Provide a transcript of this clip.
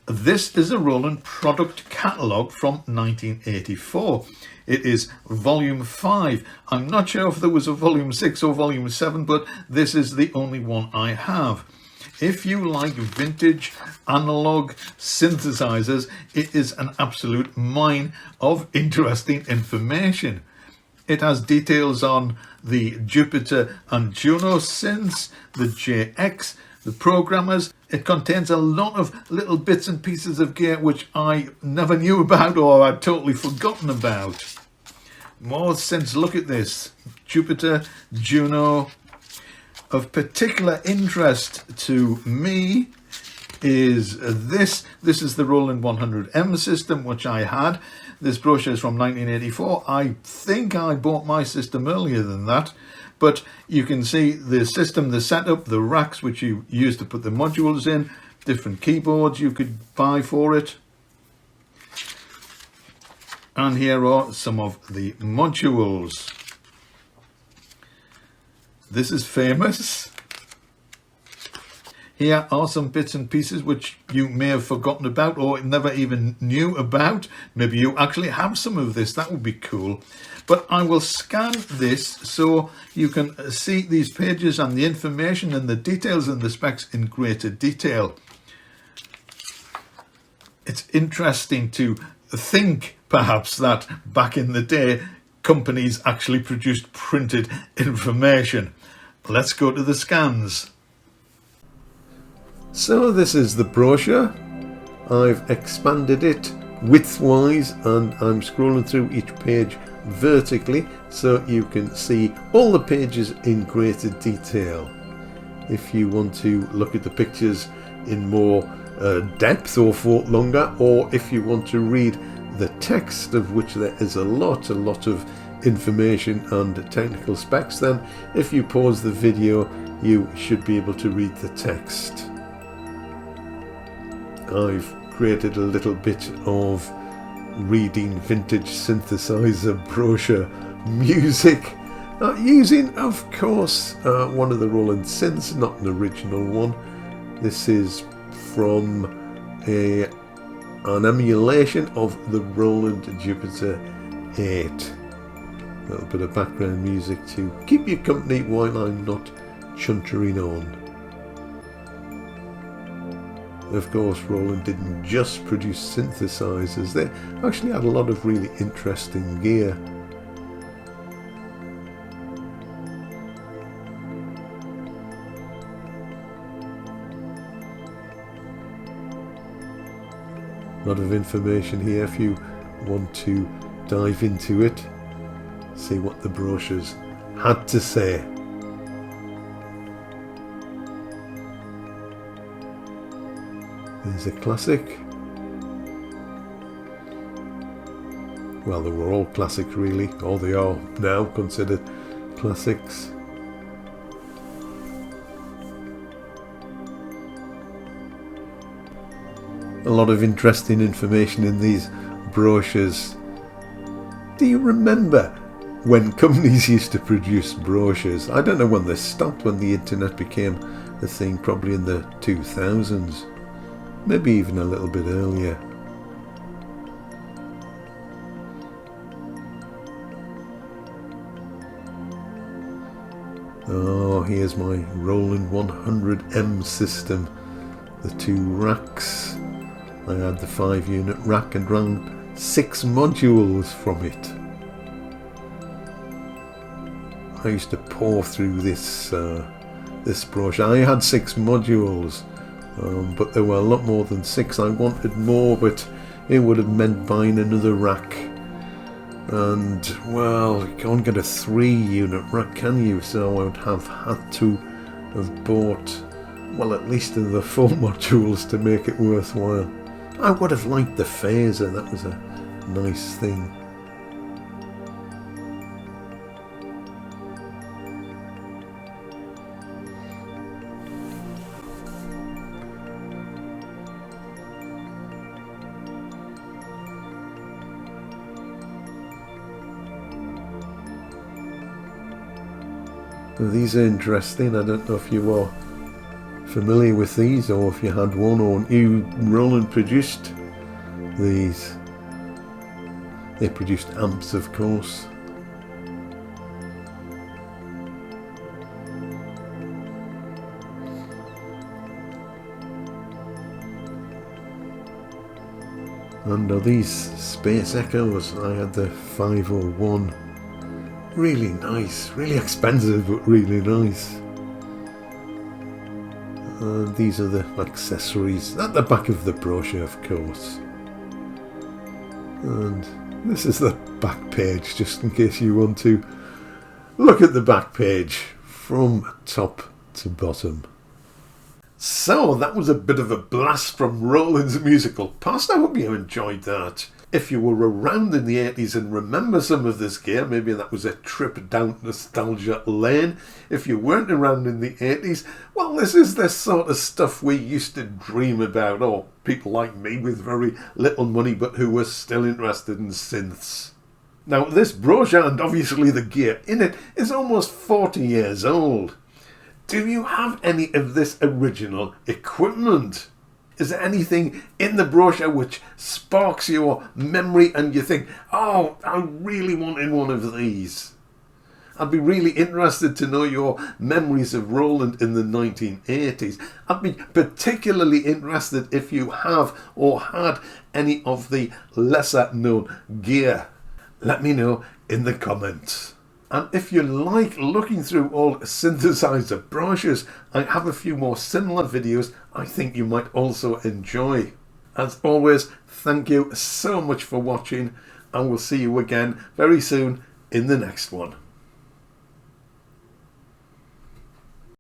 This is a Roland product catalogue from 1984. It is volume 5. I'm not sure if there was a volume 6 or volume 7, but this is the only one I have. If you like vintage analog synthesizers, it is an absolute mine of interesting information. It has details on the Jupiter and Juno synths, the JX, the programmers. It contains a lot of little bits and pieces of gear which I never knew about or I'd totally forgotten about. More synths, look at this. Jupiter, Juno. Of particular interest to me is this. This is the Roland 100M system, which I had. This brochure is from 1984. I think I bought my system earlier than that. But you can see the system, the setup, the racks which you use to put the modules in, different keyboards you could buy for it. And here are some of the modules. This is famous. Here are some bits and pieces which you may have forgotten about or never even knew about. Maybe you actually have some of this. That would be cool. But I will scan this so you can see these pages and the information and the details and the specs in greater detail. It's interesting to think perhaps that back in the day companies actually produced printed information. Let's go to the scans. So this is the brochure. I've expanded it widthwise and I'm scrolling through each page vertically so you can see all the pages in greater detail. If you want to look at the pictures in more depth or for longer, or if you want to read the text, of which there is a lot of information and technical specs, then if you pause the video you should be able to read the text. I've created a little bit of reading vintage synthesizer brochure music using, of course, one of the Roland synths, not an original one. This is from an emulation of the Roland Jupiter 8. A little bit of background music to keep you company while I'm not chuntering on. Of course, Roland didn't just produce synthesizers, they actually had a lot of really interesting gear. A lot of information here if you want to dive into it, see what the brochures had to say. There's a classic. Well, they were all classic really, or they are now considered classics. A lot of interesting information in these brochures. Do you remember when companies used to produce brochures? I don't know when they stopped, when the internet became a thing, probably in the 2000s. Maybe even a little bit earlier. Oh, here's my Roland 100M system. The two racks. I had the 5-unit rack and ran 6 modules from it. I used to pour through this brochure. I had 6 modules. But there were a lot more than 6. I wanted more, but it would have meant buying another rack. And, well, you can't get a 3-unit rack, can you? So I would have had to have bought, well, at least the 4 modules to make it worthwhile. I would have liked the phaser. That was a nice thing. These are interesting. I don't know if you are familiar with these, or if you had one or knew Roland produced these. They produced amps, of course. And these Space Echoes, I had the 501. Really nice, really expensive, but really nice. And these are the accessories at the back of the brochure, of course. And this is the back page, just in case you want to look at the back page from top to bottom. So that was a bit of a blast from Roland's musical past. I hope you enjoyed that. If you were around in the 80s and remember some of this gear, maybe that was a trip down nostalgia lane. If you weren't around in the 80s, well, this is the sort of stuff we used to dream about, or people like me with very little money but who were still interested in synths. Now, this brochure and obviously the gear in it is almost 40 years old. Do you have any of this original equipment? Is there anything in the brochure which sparks your memory and you think, oh, I really wanted one of these? I'd be really interested to know your memories of Roland in the 1980s. I'd be particularly interested if you have or had any of the lesser known gear. Let me know in the comments. And if you like looking through old synthesizer brochures, I have a few more similar videos I think you might also enjoy. As always, thank you so much for watching, and we'll see you again very soon in the next one.